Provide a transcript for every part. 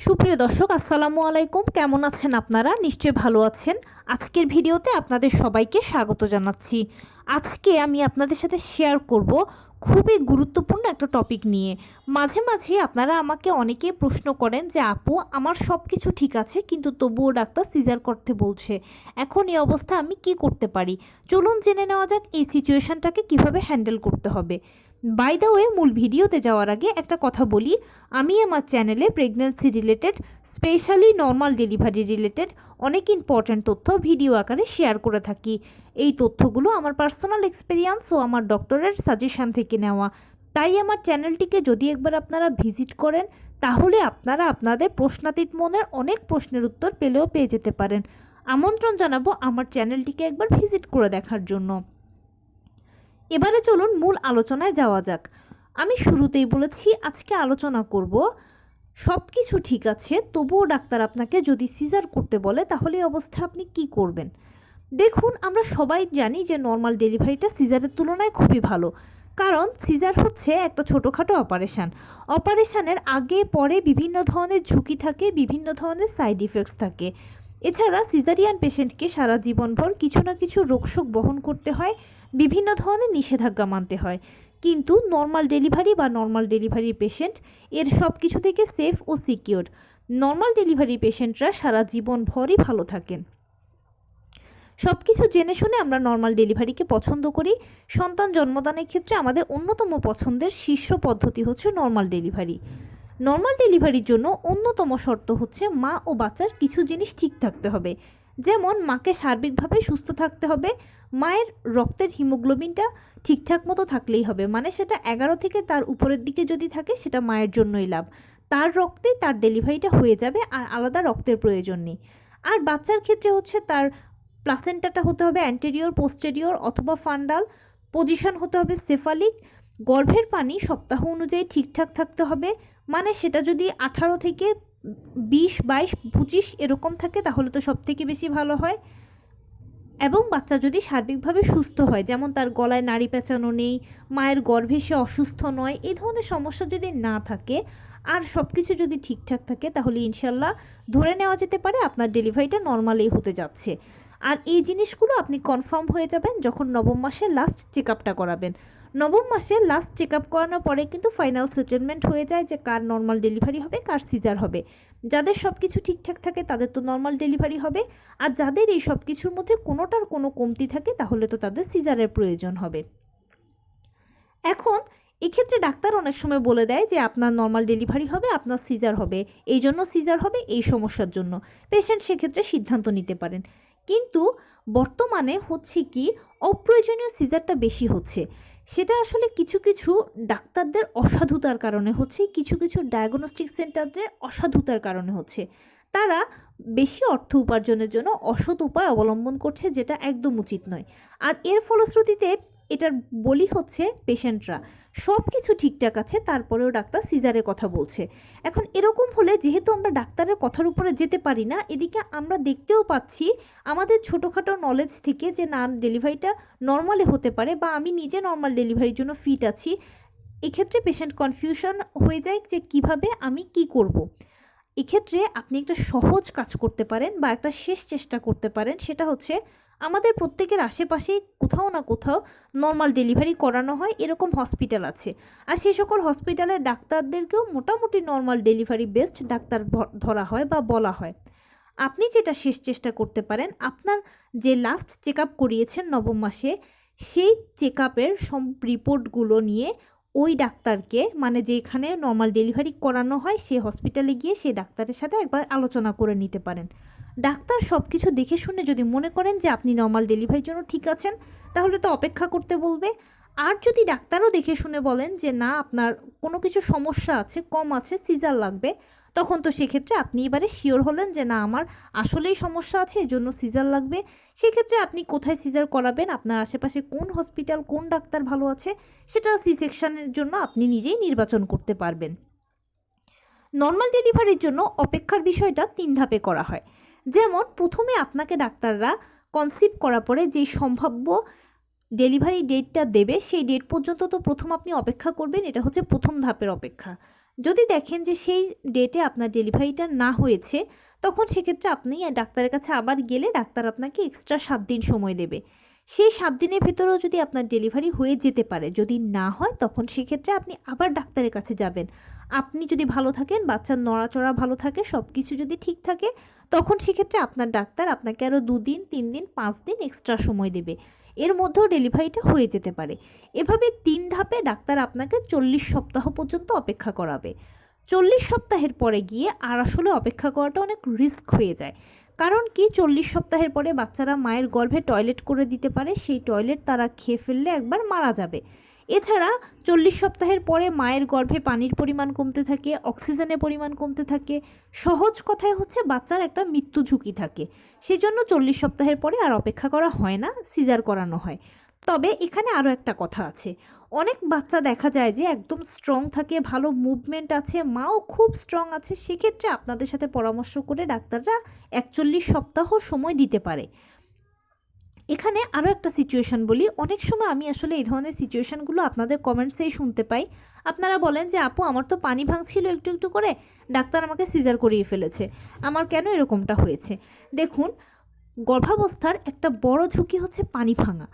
সুপ্রিয় দর্শক, আসসালামু আলাইকুম। কেমন আছেন আপনারা? নিশ্চয়ই ভালো আছেন। আজকের ভিডিওতে আপনাদের সবাইকে স্বাগত জানাচ্ছি। আজকে আমি আপনাদের সাথে শেয়ার করব খুবই গুরুত্বপূর্ণ একটা টপিক নিয়ে। মাঝে মাঝে আপনারা আমাকে অনেকেই প্রশ্ন করেন যে আপু, আমার সব কিছু ঠিক আছে কিন্তু তবুও ডাক্তার সিজার করতে বলছে, এখন এই অবস্থায় আমি কি করতে পারি? চলুন জেনে নেওয়া যাক এই সিচুয়েশনটাকে কিভাবে হ্যান্ডেল করতে হবে। বাই দ্য ওয়ে, মূল ভিডিওতে যাওয়ার আগে একটা কথা বলি, আমি আমার চ্যানেলে pregnancy related, specially normal delivery related অনেক ইম্পর্ট্যান্ট তথ্য ভিডিও আকারে শেয়ার করে থাকি। এই তথ্যগুলো আমার পার্সোনাল এক্সপিরিয়েন্স ও আমার ডক্টরের সাজেশন থেকে নেওয়া। তাই আমার চ্যানেলটিকে যদি একবার আপনারা ভিজিট করেন, তাহলে আপনারা আপনাদের প্রশ্নাতীত মনের অনেক প্রশ্নের উত্তর পেয়ে যেতে পারেন। আমন্ত্রণ জানাবো আমার চ্যানেলটিকে একবার ভিজিট করে দেখার জন্য। এবারে চলুন মূল আলোচনায় যাওয়া যাক। আমি শুরুতেই বলেছি আজকে আলোচনা করব সব কিছু ঠিক আছে তবুও ডাক্তার আপনাকে যদি সিজার করতে বলে তাহলে এই অবস্থায় আপনি কি করবেন। দেখুন, আমরা সবাই জানি যে নর্মাল ডেলিভারিটা সিজারের তুলনায় খুবই ভালো, কারণ সিজার হচ্ছে একটা ছোটোখাটো অপারেশনের আগে পরে বিভিন্ন ধরনের ঝুঁকি থাকে, বিভিন্ন ধরনের সাইড ইফেক্টস থাকে। এছাড়া সিজারিয়ান পেশেন্টকে সারা জীবনভর কিছু না কিছু রোগশোক বহন করতে হয়, বিভিন্ন ধরনের নিষেধাজ্ঞা মানতে হয়। কিন্তু নর্মাল ডেলিভারি পেশেন্ট এর সব কিছু থেকে সেফ ও সিকিওর। নর্মাল ডেলিভারি পেশেন্টরা সারা জীবনভরই ভালো থাকেন। সব কিছু জেনে শুনে আমরা নর্মাল ডেলিভারিকে পছন্দ করি। সন্তান জন্মদানের ক্ষেত্রে আমাদের অন্যতম পছন্দের শীর্ষ পদ্ধতি হচ্ছে নর্মাল ডেলিভারি। নর্মাল ডেলিভারির জন্য অন্যতম শর্ত হচ্ছে মা ও বাচ্চার কিছু জিনিস ঠিক থাকতে হবে। যেমন মাকে সার্বিকভাবে সুস্থ থাকতে হবে, মায়ের রক্তের হিমোগ্লোবিনটা ঠিকঠাক মতো থাকলেই হবে, মানে সেটা 11 থেকে তার উপরের দিকে যদি থাকে সেটা মায়ের জন্যই লাভ, তার রক্তেই তার ডেলিভারিটা হয়ে যাবে, আর আলাদা রক্তের প্রয়োজন নেই। আর বাচ্চার ক্ষেত্রে হচ্ছে তার প্লাসেন্টাটা হতে হবে অ্যান্টেরিয়র, পোস্টেরিয়র অথবা ফান্ডাল, পজিশন হতে হবে সেফালিক, গর্ভের পানি সপ্তাহ অনুযায়ী ঠিকঠাক থাকতে হবে, মানে সেটা যদি 18 থেকে 20, 22, 25 এরকম থাকে তাহলে তো সব থেকে বেশি ভালো হয়। এবং বাচ্চা যদি সার্বিকভাবে সুস্থ হয়, যেমন তার গলায় নাড়ি পেঁচানো নেই, মায়ের গর্ভে সে অসুস্থ নয়, এই ধরনের সমস্যা যদি না থাকে আর সব কিছু যদি ঠিকঠাক থাকে, তাহলে ইনশাল্লাহ ধরে নেওয়া যেতে পারে আপনার ডেলিভারিটা নর্মালি হতে যাচ্ছে। আর এই জিনিসগুলো আপনি কনফার্ম হয়ে যাবেন যখন নবম মাসে লাস্ট চেক আপটা করাবেন। নবম মাসে লাস্ট চেক আপ করানোর পরে কিন্তু ফাইনাল সেটেলমেন্ট হয়ে যায় যে কার নর্মাল ডেলিভারি হবে, কার সিজার হবে। যাদের সব কিছু ঠিকঠাক থাকে তাদের তো নর্মাল ডেলিভারি হবে, আর যাদের এই সব কিছুর মধ্যে কোনোটার কোনো কমতি থাকে তাহলে তো তাদের সিজারের প্রয়োজন হবে। এখন এক্ষেত্রে ডাক্তার অনেক সময় বলে দেয় যে আপনার নর্মাল ডেলিভারি হবে, আপনার সিজার হবে, এই জন্য সিজার হবে, এই সমস্যার জন্য পেশেন্ট সেক্ষেত্রে সিদ্ধান্ত নিতে পারেন। কিন্তু বর্তমানে হচ্ছে কি, অপ্রয়োজনীয় সিজারটা বেশি হচ্ছে। সেটা আসলে কিছু কিছু ডাক্তারদের অসাধুতার কারণে হচ্ছে, কিছু কিছু ডায়াগনস্টিক সেন্টারদের অসাধুতার কারণে হচ্ছে। তারা বেশি অর্থ উপার্জনের জন্য অসৎ উপায় অবলম্বন করছে, যেটা একদম উচিত নয়। আর এর ফলশ্রুতিতে এটার বলি হচ্ছে পেশেন্টরা। সব কিছু ঠিকঠাক আছে তারপরেও ডাক্তার সিজারের কথা বলছে। এখন এরকম হলে যেহেতু আমরা ডাক্তারের কথার উপরে যেতে পারি না, এদিকে আমরা দেখতেও পাচ্ছি আমাদের ছোটোখাটো নলেজ থেকে যে না, ডেলিভারিটা নর্মালি হতে পারে বা আমি নিজে নর্মাল ডেলিভারির জন্য ফিট আছি, এক্ষেত্রে পেশেন্ট কনফিউশন হয়ে যায় যে কিভাবে আমি কি করব। এক্ষেত্রে আপনি একটা সহজ কাজ করতে পারেন বা একটা শেষ চেষ্টা করতে পারেন, সেটা হচ্ছে আমাদের প্রত্যেকের আশেপাশে কোথাও না কোথাও নর্মাল ডেলিভারি করানো হয় এরকম হসপিটাল আছে, আর সেই সকল হসপিটালের ডাক্তারদেরকেও মোটামুটি নর্মাল ডেলিভারি বেস্ট ডাক্তার ধরা হয় বা বলা হয়। আপনি যেটা শেষ চেষ্টা করতে পারেন, আপনার যে লাস্ট চেক আপ করিয়েছেন নবম মাসে, সেই চেক আপের সব রিপোর্টগুলো নিয়ে ওই ডাক্তারকে, মানে যেখানে নর্মাল ডেলিভারি করানো হয় সে হসপিটালে গিয়ে সেই ডাক্তারের সাথে একবার আলোচনা করে নিতে পারেন। ডাক্তার সব কিছু দেখে শুনে যদি মনে করেন যে আপনি নর্মাল ডেলিভারির জন্য ঠিক আছেন, তাহলে তো অপেক্ষা করতে বলবে। আর যদি ডাক্তারও দেখে শুনে বলেন যে না, আপনার কোনো কিছু সমস্যা আছে, কম আছে, সিজার লাগবে, তখন তো সেক্ষেত্রে আপনি এবারে শিওর হলেন যে না, আমার আসলেই সমস্যা আছে, এই জন্য সিজার লাগবে। সেক্ষেত্রে আপনি কোথায় সিজার করাবেন, আপনার আশেপাশে কোন হসপিটাল, কোন ডাক্তার ভালো আছে, সেটা সি সেকশনের জন্য আপনি নিজেই নির্বাচন করতে পারবেন। নর্মাল ডেলিভারির জন্য অপেক্ষার বিষয়টা 3 ধাপে করা হয়। যেমন প্রথমে আপনাকে ডাক্তাররা কনসিভ করার পরে যেই সম্ভাব্য ডেলিভারি ডেটটা দেবে সেই ডেট পর্যন্ত তো প্রথম আপনি অপেক্ষা করবেন, এটা হচ্ছে প্রথম ধাপের অপেক্ষা। যদি দেখেন যে সেই ডেটে আপনার ডেলিভারিটা না হয়েছে, তখন সেক্ষেত্রে আপনি ডাক্তারের কাছে আবার গেলে ডাক্তার আপনাকে এক্সট্রা 7 দিন সময় দেবে। সেই 7 দিনের ভেতরেও যদি আপনার ডেলিভারি হয়ে যেতে পারে, যদি না হয় তখন সেক্ষেত্রে আপনি আবার ডাক্তারের কাছে যাবেন। আপনি যদি ভালো থাকেন, বাচ্চার নড়াচড়া ভালো থাকে, সব কিছু যদি ঠিক থাকে, তখন সেক্ষেত্রে আপনার ডাক্তার আপনাকে আরও 2 দিন 3 দিন 5 দিন এক্সট্রা সময় দেবে। এর মধ্যেও ডেলিভারিটা হয়ে যেতে পারে। এভাবে 3 ধাপে ডাক্তার আপনাকে 40 সপ্তাহ পর্যন্ত অপেক্ষা করাবে। 40 সপ্তাহের পরে গিয়ে আর আসলে অপেক্ষা করাটা অনেক রিস্ক হয়ে যায়। কারণ কি, 40 সপ্তাহের পরে বাচ্চারা মায়ের গর্ভে টয়লেট করে দিতে পারে, সেই টয়লেট তারা খেয়ে ফেললে একবার মারা যাবে। এছাড়া 40 সপ্তাহের পরে মায়ের গর্ভে পানির পরিমাণ কমতে থাকে, অক্সিজেনের পরিমাণ কমতে থাকে। সহজ কথায় হচ্ছে বাচ্চার একটা মৃত্যু ঝুঁকি থাকে। সেজন্য 40 সপ্তাহের পরে আর অপেক্ষা করা হয় না, সিজার করানো হয়। তবে এখানে আরও একটা কথা আছে, অনেক বাচ্চা দেখা যায় যে একদম স্ট্রং থাকে, ভালো মুভমেন্ট আছে, মাও খুব স্ট্রং আছে, সেক্ষেত্রে আপনাদের সাথে পরামর্শ করে ডাক্তাররা 41 সপ্তাহ সময় দিতে পারে। এখানে আরও একটা সিচুয়েশান বলি, অনেক সময় আমি আসলে এই ধরনের সিচুয়েশানগুলো আপনাদের কমেন্টসেই শুনতে পাই। আপনারা বলেন যে আপু, আমার তো পানি ভাঙছিল একটু একটু করে, ডাক্তার আমাকে সিজার করিয়ে ফেলেছে, আমার কেন এরকমটা হয়েছে? দেখুন, গর্ভাবস্থার একটা বড় ঝুঁকি হচ্ছে পানি ভাঙা।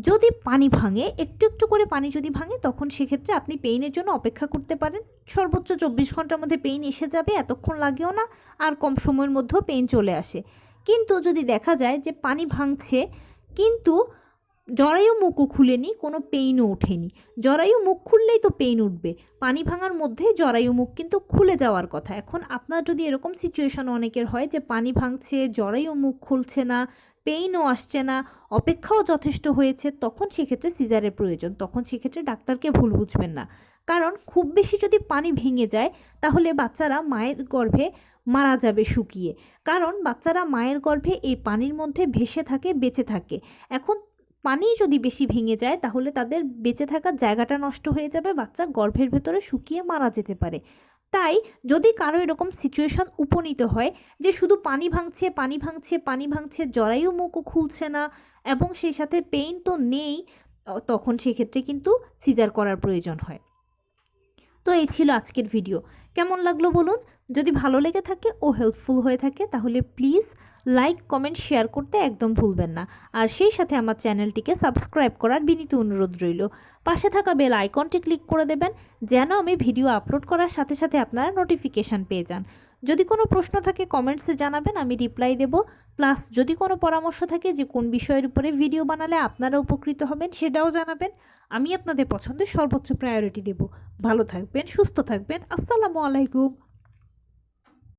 যদি পানি ভাঙে, একটু একটু করে পানি যদি ভাঙে, তখন সেক্ষেত্রে আপনি পেইনের জন্য অপেক্ষা করতে পারেন। সর্বোচ্চ 24 ঘন্টার মধ্যে পেইন এসে যাবে, এতক্ষণ লাগেও না, আর কম সময়ের মধ্যেও পেইন চলে আসে। কিন্তু যদি দেখা যায় যে পানি ভাঙছে কিন্তু জরায়ু মুখও খুলেনি, কোনো পেইনও ওঠেনি। জরায়ু মুখ খুললেই তো পেইন উঠবে, পানি ভাঙার মধ্যে জরায়ু মুখ কিন্তু খুলে যাওয়ার কথা। এখন আপনার যদি এরকম সিচুয়েশন অনেকের হয় যে পানি ভাঙছে, জরায়ু মুখ খুলছে না, পেইনও আসছে না, অপেক্ষাও যথেষ্ট হয়েছে, তখন সেক্ষেত্রে সিজারের প্রয়োজন। তখন সেক্ষেত্রে ডাক্তারকে ভুল বুঝবেন না। কারণ খুব বেশি যদি পানি ভেঙে যায়, তাহলে বাচ্চারা মায়ের গর্ভে মারা যাবে শুকিয়ে। কারণ বাচ্চারা মায়ের গর্ভে এই পানির মধ্যে ভেসে থাকে, বেঁচে থাকে। এখন পানি যদি বেশি ভেঙে যায়, তাহলে তাদের বেঁচে থাকার জায়গাটা নষ্ট হয়ে যাবে, বাচ্চা গর্ভের ভেতরে শুকিয়ে মারা যেতে পারে। তাই যদি কারো এরকম সিচুয়েশন উপনীত হয় যে শুধু পানি ভাঙছে পানি ভাঙছে পানি ভাঙছে, জরায়ু মুখও খুলছে না এবং সেই সাথে পেইন তো নেই, তখন সেক্ষেত্রে কিন্তু সিজার করার প্রয়োজন হয়। তো এই ছিল আজকের ভিডিও। কেমন লাগলো বলুন? যদি ভালো লেগে থাকে ও হেল্পফুল হয়ে থাকে, তাহলে প্লিজ লাইক, কমেন্ট, শেয়ার করতে একদম ভুলবেন না। আর সেই সাথে আমার চ্যানেলটিকে সাবস্ক্রাইব করার বিনীত অনুরোধ রইল। পাশে থাকা বেল আইকনটি ক্লিক করে দেবেন, যেন আমি ভিডিও আপলোড করার সাথে সাথে আপনারা নোটিফিকেশান পেয়ে যান। যদি কোনো প্রশ্ন থাকে কমেন্টসে জানাবেন, আমি রিপ্লাই দেব। প্লাস যদি কোনো পরামর্শ থাকে যে কোন বিষয়ের উপরে ভিডিও বানালে আপনারা উপকৃত হবেন, সেটাও জানাবেন। আমি আপনাদের পছন্দের সর্বোচ্চ প্রায়োরিটি দেব। ভালো থাকবেন, সুস্থ থাকবেন। আসসালামু আলাইকুম।